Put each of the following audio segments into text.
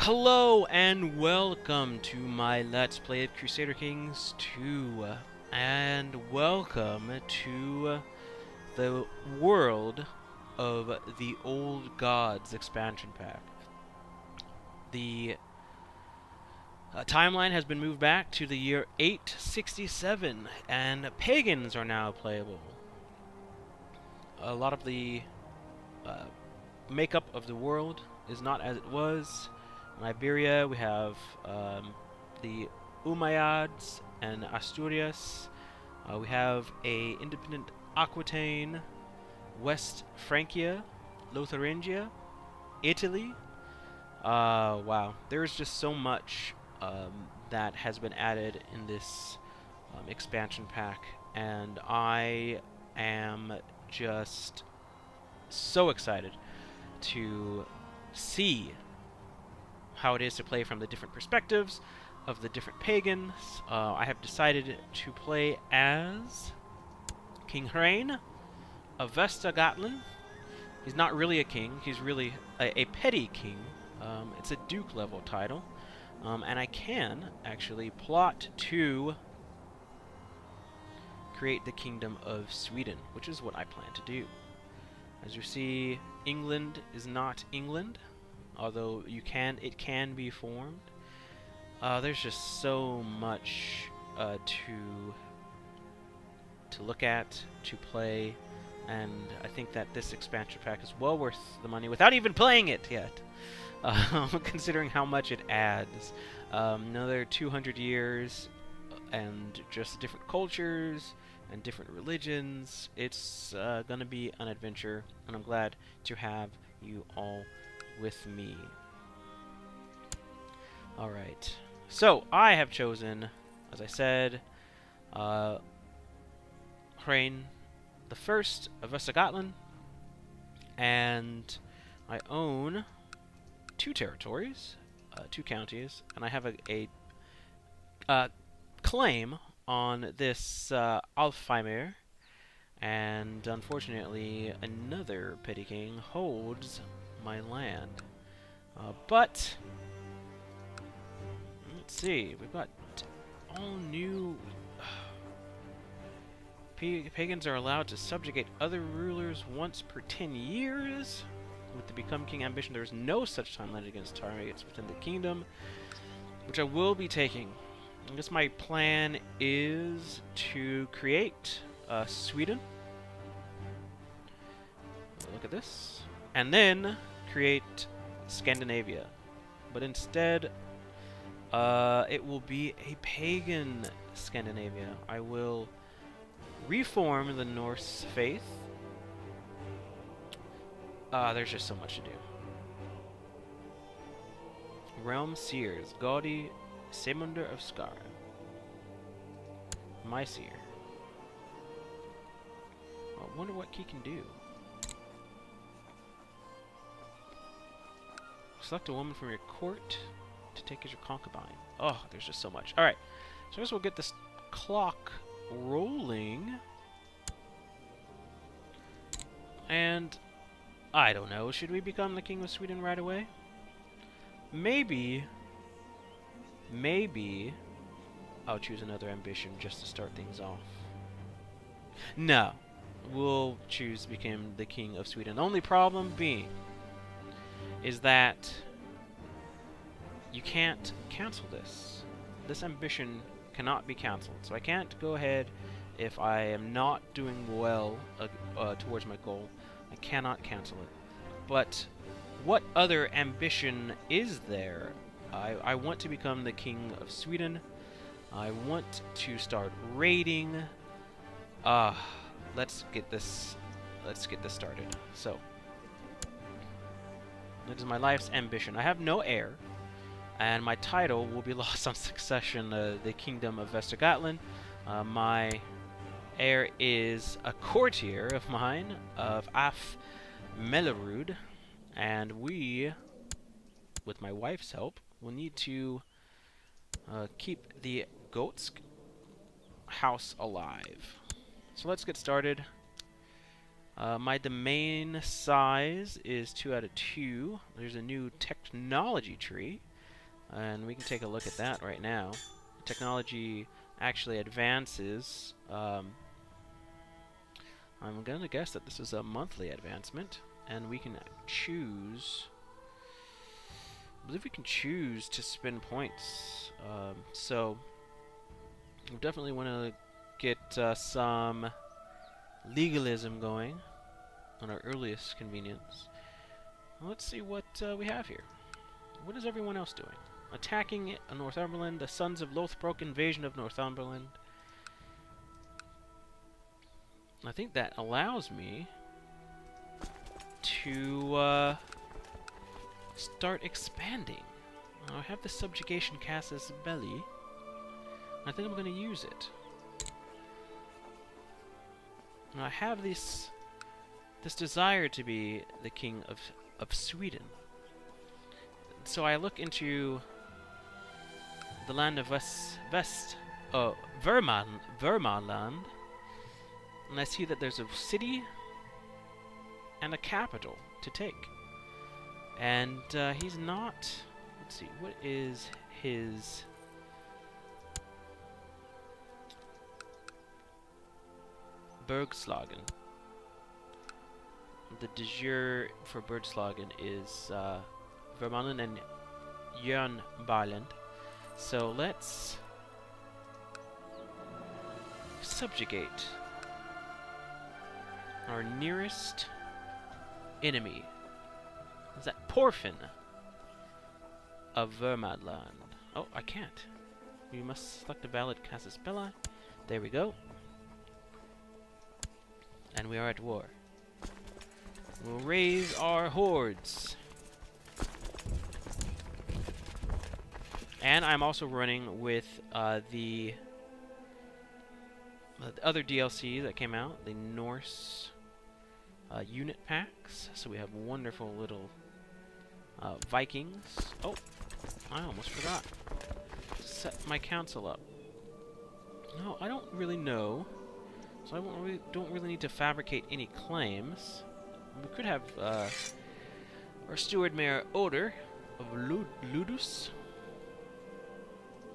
Hello and welcome to my Let's Play of Crusader Kings 2, and welcome to the world of the Old Gods expansion pack. The timeline has been moved back to the year 867, and Pagans are now playable. A lot of the makeup of the world is not as it was. In Iberia, we have the Umayyads and Asturias. We have a independent Aquitaine, West Francia, Lotharingia, Italy. Wow, there's just so much that has been added in this expansion pack, and I am just so excited to see how it is to play from the different perspectives of the different pagans. I have decided to play as King Hrain of Vestergautland. He's not really a king, he's really a petty king. It's a duke level title. And I can actually plot to create the Kingdom of Sweden, which is what I plan to do. As you see, England is not England, although it can be formed. There's just so much to look at, to play, and I think that this expansion pack is well worth the money without even playing it yet, considering how much it adds. Another 200 years and just different cultures and different religions. It's gonna be an adventure, and I'm glad to have you all with me. Alright, so I have chosen, as I said, Hrain the First of Vestergautland, and I own 2 territories, 2 counties, and I have a claim on this Alfheimr, and unfortunately another petty king holds my land. But let's see, we've got all new pagans are allowed to subjugate other rulers once per 10 years. With the Become King ambition, there is no such timeline against targets within the kingdom, which I will be taking. I guess my plan is to create Sweden. Look at this. And then create Scandinavia. But instead, it will be a pagan Scandinavia. I will reform the Norse faith. There's just so much to do. Realm Seers, Gaudi Semunder of Skara. My seer. I wonder what he can do. Select a woman from your court to take as your concubine. Oh, there's just so much. Alright, so I guess we'll get this clock rolling. And I don't know, should we become the King of Sweden right away? Maybe I'll choose another ambition just to start things off. No, we'll choose to become the King of Sweden. The only problem being is that you can't cancel this. This ambition cannot be cancelled. So I can't go ahead if I am not doing well towards my goal. I cannot cancel it. But what other ambition is there? I want to become the King of Sweden. I want to start raiding. Let's get this started. So that is my life's ambition. I have no heir, and my title will be lost on succession, the Kingdom of Vestergautland. My heir is a courtier of mine, of Af Melerud, and we, with my wife's help, will need to keep the Gotsk house alive. So let's get started. My domain size is 2 out of 2. There's a new technology tree. And we can take a look at that right now. Technology actually advances. I'm going to guess that this is a monthly advancement, and we can choose. I believe we can choose to spend points. So we definitely want to get some legalism going on our earliest convenience. Let's see what we have here. What is everyone else doing? Attacking Northumberland, the Sons of Lothbroke invasion of Northumberland. I think that allows me to start expanding. I have the subjugation casus belli. I think I'm going to use it. And I have this desire to be the king of Sweden. So I look into the land of Vermaland, and I see that there's a city and a capital to take. And he's not... Let's see, what is his... Bergslagen. The de jure for Bergslagen is Vermaland and Jörnbarland. So let's subjugate our nearest enemy. Is that Porfin of Vermaland? Oh, I can't. We must select a valid casus belli. There we go. And we are at war. We'll raise our hordes. And I'm also running with the other DLC that came out, the Norse unit packs. So we have wonderful little Vikings. Oh, I almost forgot to set my council up. No, I don't really know. So I don't really need to fabricate any claims. We could have our Steward Mayor Oder of Ludus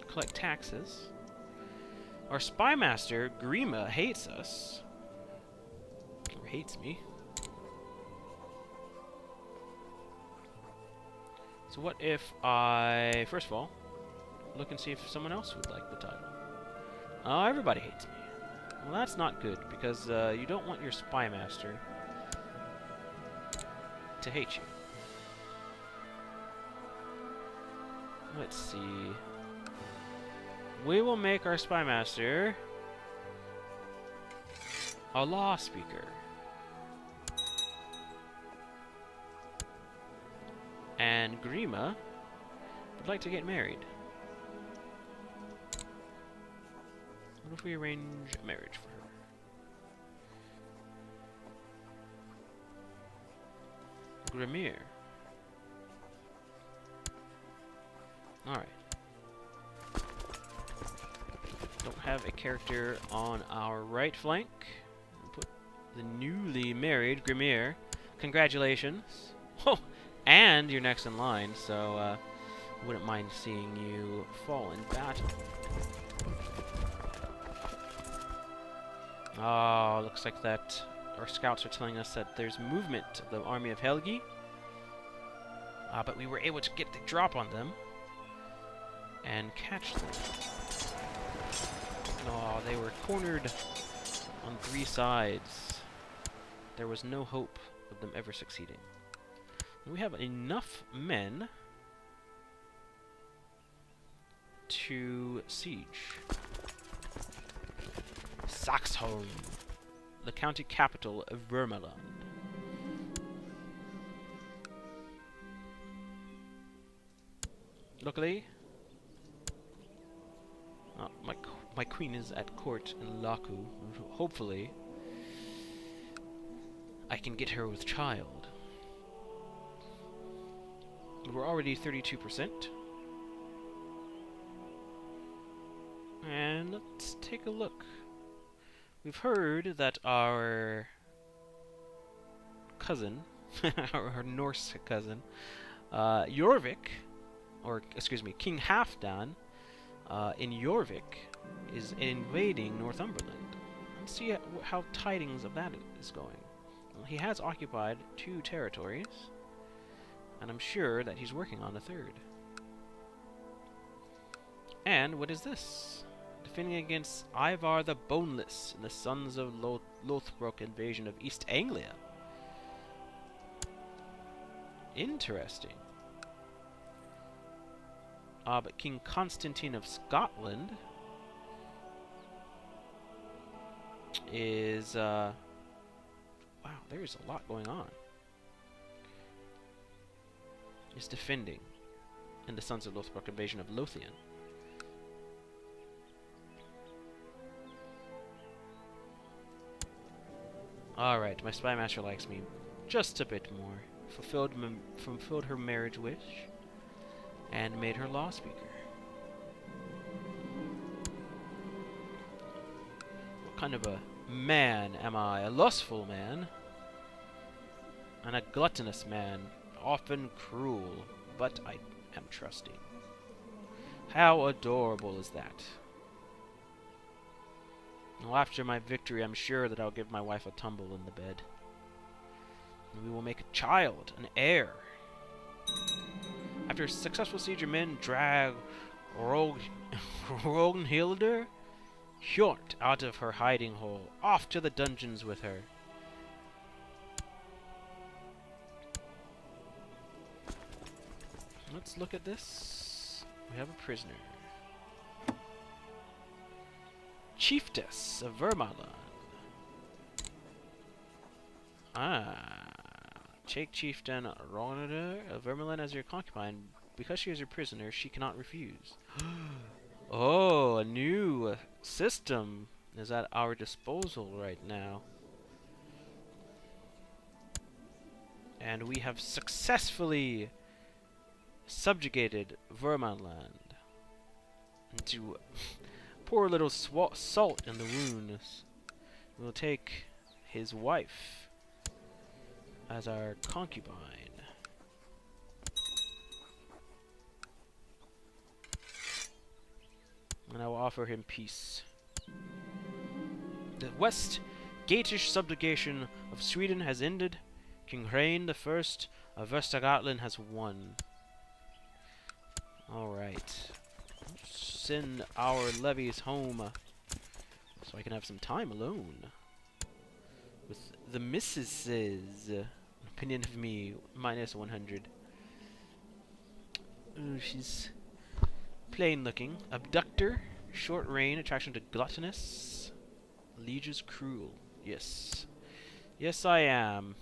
collect taxes. Our Spy Master Grima hates us. Or hates me. So what if I, first of all, look and see if someone else would like the title. Oh, everybody hates me. Well, that's not good, because you don't want your Spy Master to hate you. Let's see. We will make our Spy Master a law speaker. And Grima would like to get married. What if we arrange a marriage for her? Grimir. Alright. Don't have a character on our right flank. We'll put the newly married Grimir. Congratulations. Oh, and you're next in line, so wouldn't mind seeing you fall in battle. Oh, looks like that our scouts are telling us that there's movement of the army of Helgi. But we were able to get the drop on them and catch them. Oh, they were cornered on 3 sides. There was no hope of them ever succeeding. We have enough men to siege Saxholm, the county capital of Vermaland. Luckily, my queen is at court in Laku. Hopefully, I can get her with child. We're already 32%. And let's take a look. We've heard that our cousin, our Norse cousin, Jorvik, or excuse me, King Halfdan in Jorvik is invading Northumberland. Let's see how tidings of that is going. Well, he has occupied 2 territories, and I'm sure that he's working on a 3rd. And what is this? Defending against Ivar the Boneless and the Sons of Lothbrok invasion of East Anglia. Interesting. But King Constantine of Scotland is, wow, there's a lot going on. Is defending in the Sons of Lothbrok invasion of Lothian. Alright, my spy master likes me just a bit more. Fulfilled her marriage wish and made her law speaker. What kind of a man am I? A lustful man and a gluttonous man, often cruel, but I am trusting. How adorable is that? Well, after my victory, I'm sure that I'll give my wife a tumble in the bed. And we will make a child, an heir. After a successful siege, your men drag Rognhildur Hjort out of her hiding hole, off to the dungeons with her. Let's look at this. We have a prisoner. Chiefess of Vermaland. Take Chieftain Rognhildur of Vermaland as your concubine. Because she is your prisoner, she cannot refuse. Oh, a new system is at our disposal right now. And we have successfully subjugated Vermaland into poor little salt in the wounds. We'll take his wife as our concubine. And I will offer him peace. The West Gatish subjugation of Sweden has ended. King Hrain the First of Vestergautland has won. Alright. Send our levies home so I can have some time alone with the missuses. Opinion of me, minus 100. Ooh, she's plain looking. Abductor, short reign, attraction to gluttonous. Liege's cruel. Yes. Yes, I am.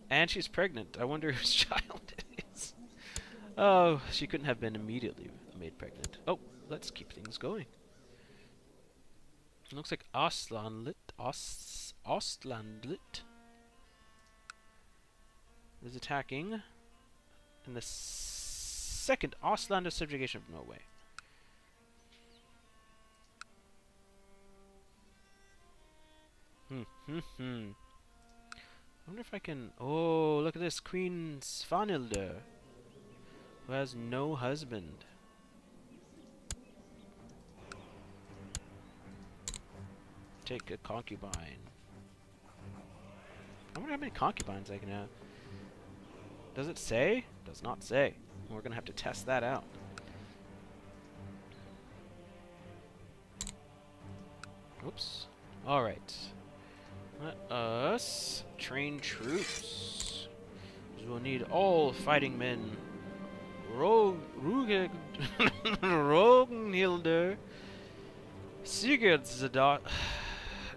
And she's pregnant. I wonder whose child it is. Oh, she couldn't have been immediately made pregnant. Oh, let's keep things going. It looks like Ostlandlit is attacking in the second Ostlander subjugation of Norway. I wonder if I can... Oh, look at this. Queen Svanhildur, who has no husband. Take a concubine. I wonder how many concubines I can have. Does it say? Does not say. We're going to have to test that out. Oops. Alright. Let us train troops. We'll need all fighting men. Rognhildur, Sigurd's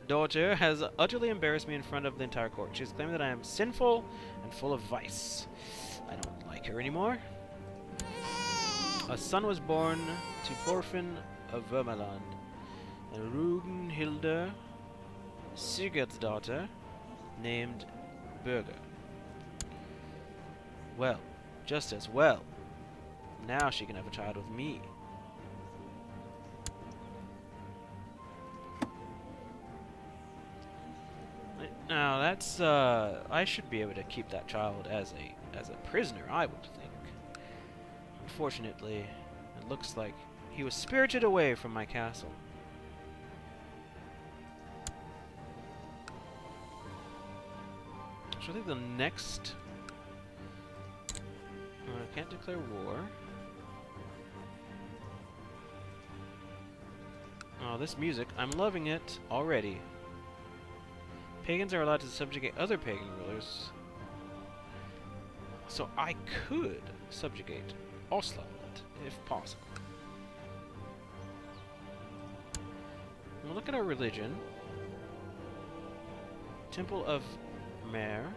daughter, has utterly embarrassed me in front of the entire court. She has claimed that I am sinful and full of vice. I don't like her anymore. A son was born to Thorfinn of Vermaland, and Rognhildur, Sigurd's daughter, named Berger. Well, just as well. Now she can have a child with me. Now that's I should be able to keep that child as a prisoner, I would think. Unfortunately, it looks like he was spirited away from my castle. So I think the next... I can't declare war. Oh, this music. I'm loving it already. Pagans are allowed to subjugate other pagan rulers. So I could subjugate Ostland, if possible. We'll look at our religion. Temple of Mare.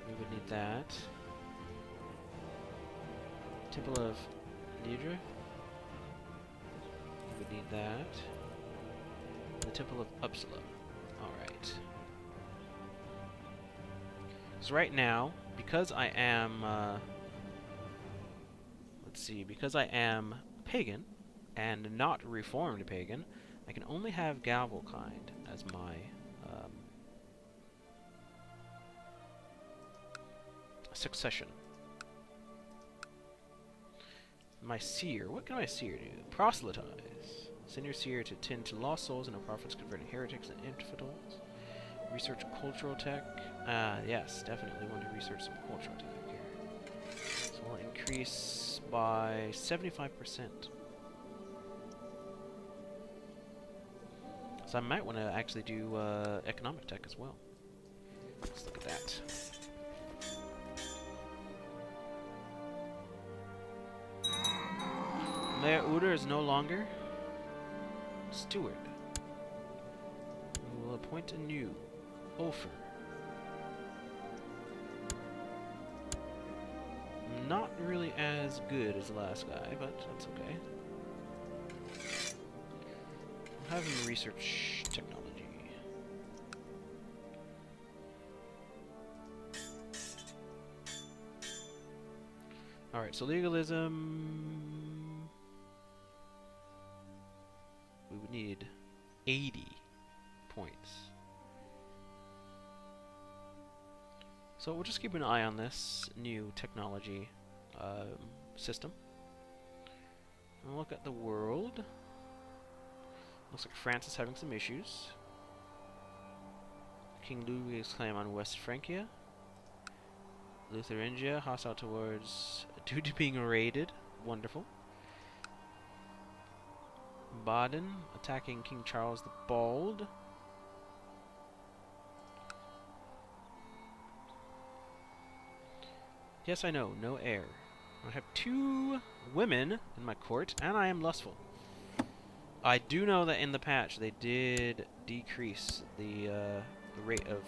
We would need that. Temple of Nidra. We would need that. The Temple of Uppsala. Alright. So right now, because I am... let's see, because I am pagan, and not reformed pagan, I can only have Gavelkind as my succession. My seer, what can my seer do? Proselytize. Send your seer to tend to lost souls and no prophets converting heretics and infidels. Research cultural tech. Yes, definitely want to research some cultural tech here. So we'll increase by 75%. So I might want to actually do economic tech as well. Let's look at that. Mayor Uder is no longer steward. We will appoint a new Ofer. Not really as good as the last guy, but that's okay. We'll have him research technology. Alright, so legalism... we would need 80 points. So we'll just keep an eye on this new technology system. And we'll look at the world. Looks like France is having some issues. King Ludwig's claim on West Francia. Lutherangia, hostile towards... due to being raided. Wonderful. Baden, attacking King Charles the Bald. Yes, I know, no heir. I have 2 women in my court, and I am lustful. I do know that in the patch they did decrease the rate of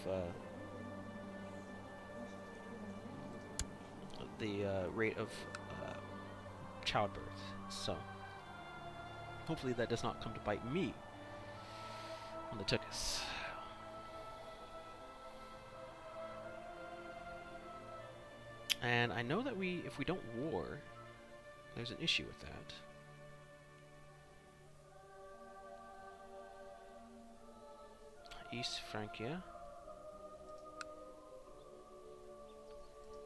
childbirth. So hopefully that does not come to bite me on the tuchus. And I know that if we don't war, there's an issue with that. East Francia.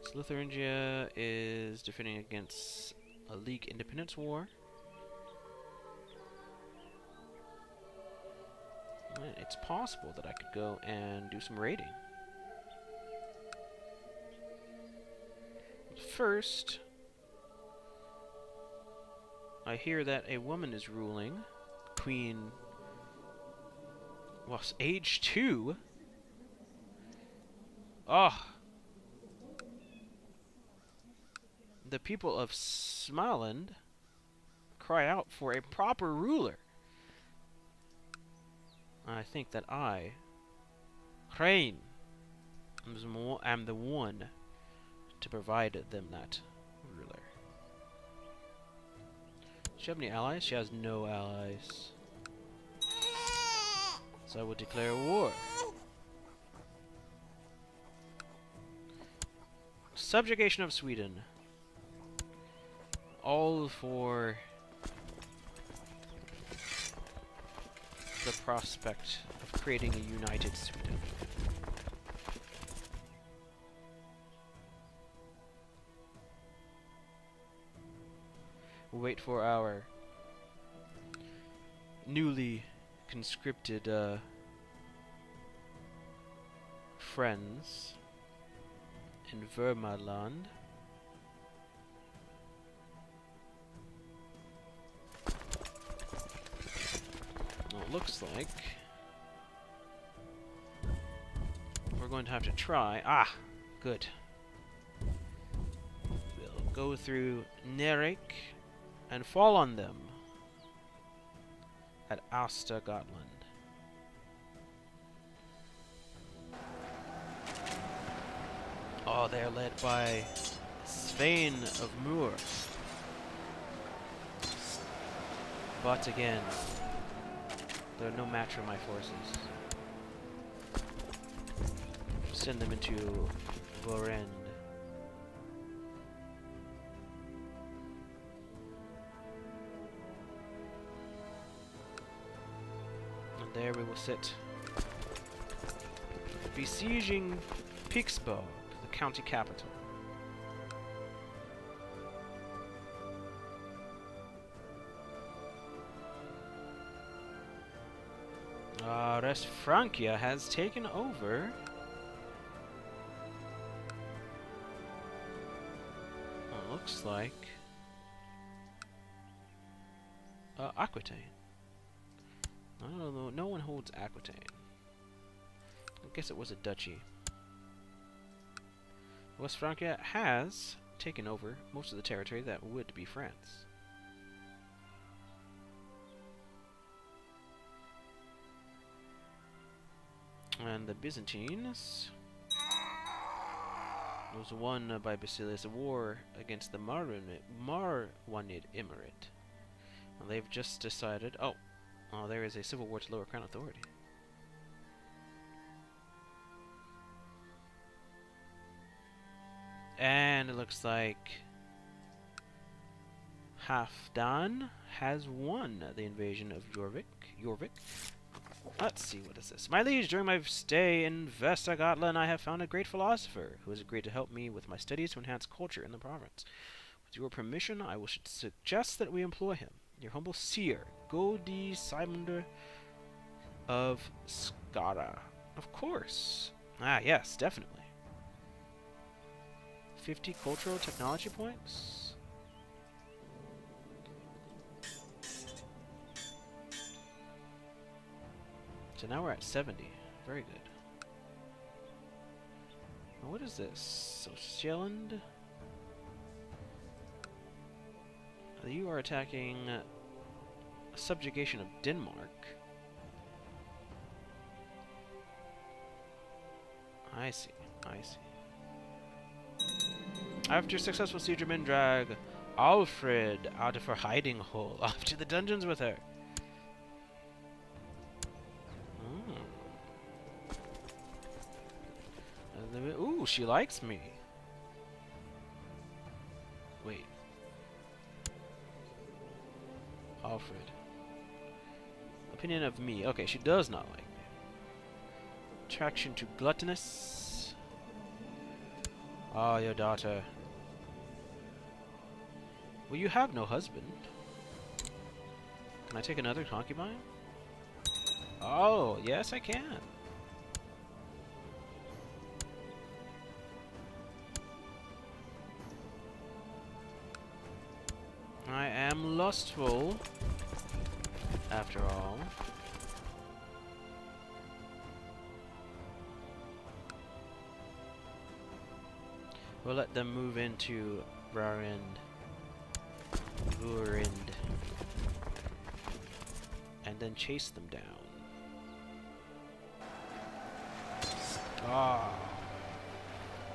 So Lutherangia is defending against a League Independence War. And it's possible that I could go and do some raiding. First, I hear that a woman is ruling. Queen... was age 2? Oh! The people of Smaland cry out for a proper ruler. I think that I, Rein, am the one to provide them that ruler. Does she have any allies? She has no allies. So I will declare war. Subjugation of Sweden. All for the prospect of creating a united Sweden. We'll wait for our newly conscripted friends in Vermaland. Well, it looks like we're going to have to try. Ah, good. We'll go through Nerik and fall on them at Vestergautland. Oh, they are led by Svein of Moor. But again, they're no match for my forces. Send them into Vorend. And there we will sit, besieging Pixbo, the county capital. Francia has taken over. Well, it looks like Aquitaine. I don't know. No one holds Aquitaine. I guess it was a duchy. West Francia has taken over most of the territory that would be France. And the Byzantines was won by Basilius, a war against the Marwanid Emirate. And they've just decided, oh, there is a civil war to lower crown authority. And it looks like Halfdan has won the invasion of Jorvik. Let's see, what is this? My liege, during my stay in Vestergautland, I have found a great philosopher who has agreed to help me with my studies to enhance culture in the province. With your permission, I will suggest that we employ him. Your humble seer, Godi Simunder of Skara. Of course. Ah, yes, definitely. 50 cultural technology points? So now we're at 70. Very good. Now what is this? Socialand? You are attacking subjugation of Denmark. I see. I see. After successful siege of men, drag Alfred out of her hiding hole. Off to the dungeons with her. Ooh, she likes me. Wait. Alfred. Opinion of me. Okay, she does not like me. Attraction to gluttonous. Ah, your daughter. Well, you have no husband. Can I take another concubine? Oh, yes, I can. I am lustful, after all. We'll let them move into Vorend, and then chase them down. Ah,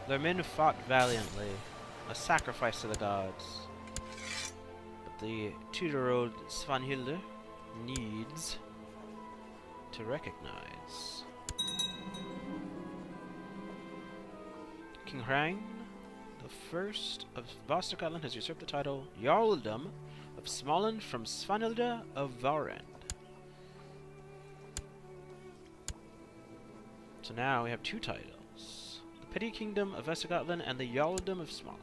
their men fought valiantly, a sacrifice to the gods. The two-year-old Svanhilde needs to recognize. King Hrang, the first of Vestergautland, has usurped the title Jarldom of Småland from Svanhilde of Vorend. So now we have two titles: the Petty Kingdom of Vestergautland and the Jarldom of Småland.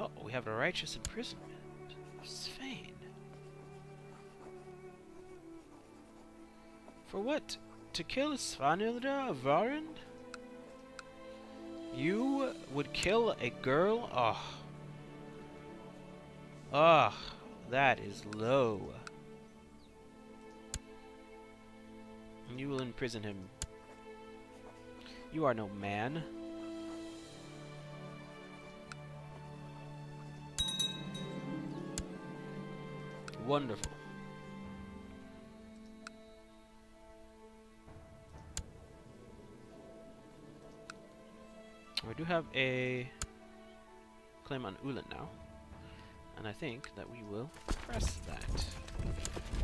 Oh, we have a righteous imprisonment. Svein. For what? To kill Svanhilda of Varund? You would kill a girl? Oh. Ah, that is low. You will imprison him. You are no man. Wonderful. We do have a claim on Ulan now. And I think that we will press that.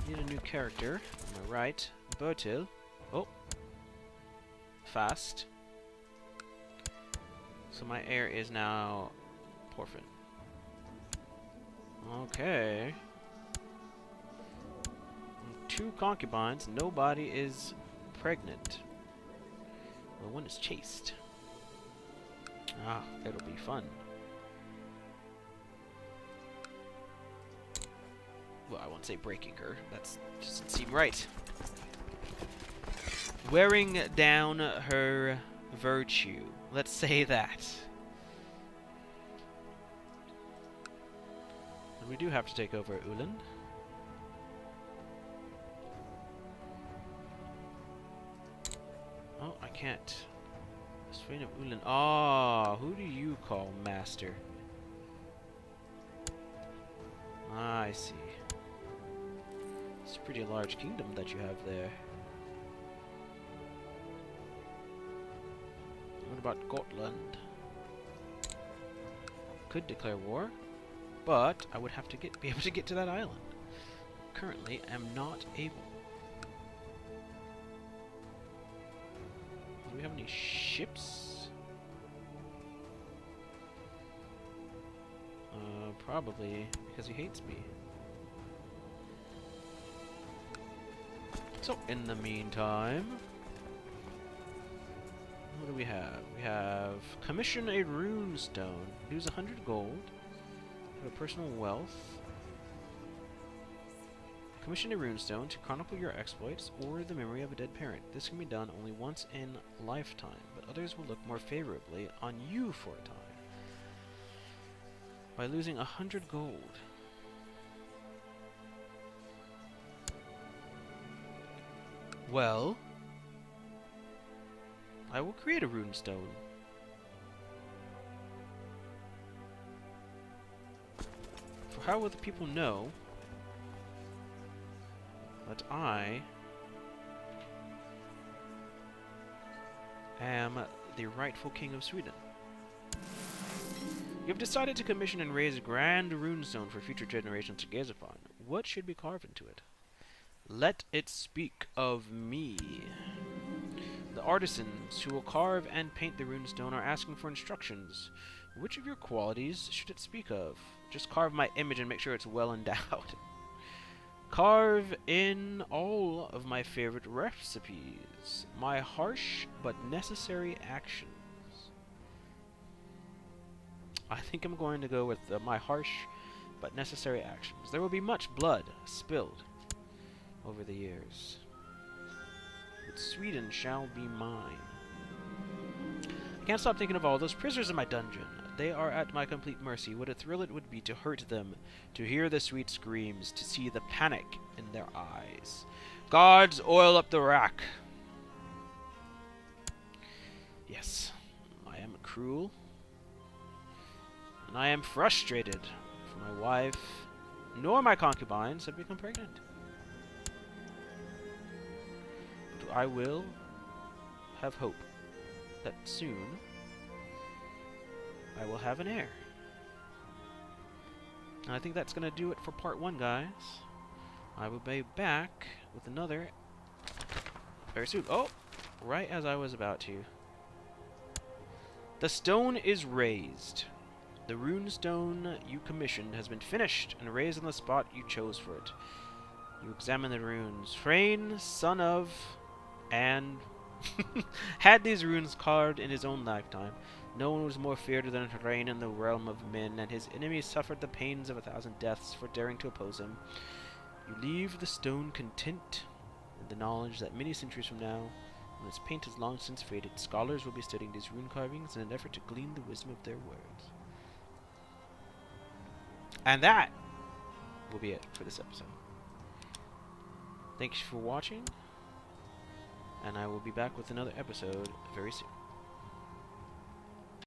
Need a new character. On my right, Bertil. Oh. Fast. So my heir is now Porfin. Okay. 2 concubines. Nobody is pregnant. Well, one is chaste. Ah, it'll be fun. Well, I won't say breaking her. That doesn't seem right. Wearing down her virtue. Let's say that. And we do have to take over Ulan. Oh, I can't. Swain of Ulan. Ah, who do you call master? Ah, I see. It's a pretty large kingdom that you have there. What about Gotland? Could declare war, but I would have to be able to get to that island. Currently, am not able. Do we have any ships? Probably because he hates me. So, in the meantime, what do we have? We have commission a rune stone. Lose 100 gold. Have a personal wealth. Commission a rune stone to chronicle your exploits or the memory of a dead parent. This can be done only once in lifetime, but others will look more favorably on you for a time. By losing 100 gold. Well, I will create a rune stone. For how will the people know that I am the rightful king of Sweden? You have decided to commission and raise a grand runestone for future generations to gaze upon. What should be carved into it? Let it speak of me. The artisans who will carve and paint the runestone are asking for instructions. Which of your qualities should it speak of? Just carve my image and make sure it's well endowed. Carve in all of my favorite recipes. My harsh but necessary actions. I think I'm going to go with my harsh but necessary actions. There will be much blood spilled over the years, but Sweden shall be mine. I can't stop thinking of all those prisoners in my dungeon. They are at my complete mercy. What a thrill it would be to hurt them, to hear the sweet screams, to see the panic in their eyes. Guards, oil up the rack. Yes, I am cruel. And I am frustrated, for my wife, nor my concubines have become pregnant. But I will have hope that soon I will have an heir. And I think that's going to do it for part 1, guys. I will be back with another very soon. Oh! Right as I was about to. The stone is raised. The rune stone you commissioned has been finished and raised on the spot you chose for it. You examine the runes. Freyne, son of, and had these runes carved in his own lifetime. No one was more feared than to reign in the realm of men, and his enemies suffered the pains of 1,000 deaths for daring to oppose him. You leave the stone content in the knowledge that many centuries from now, when its paint has long since faded, scholars will be studying these rune carvings in an effort to glean the wisdom of their words. And that will be it for this episode. Thanks for watching, and I will be back with another episode very soon.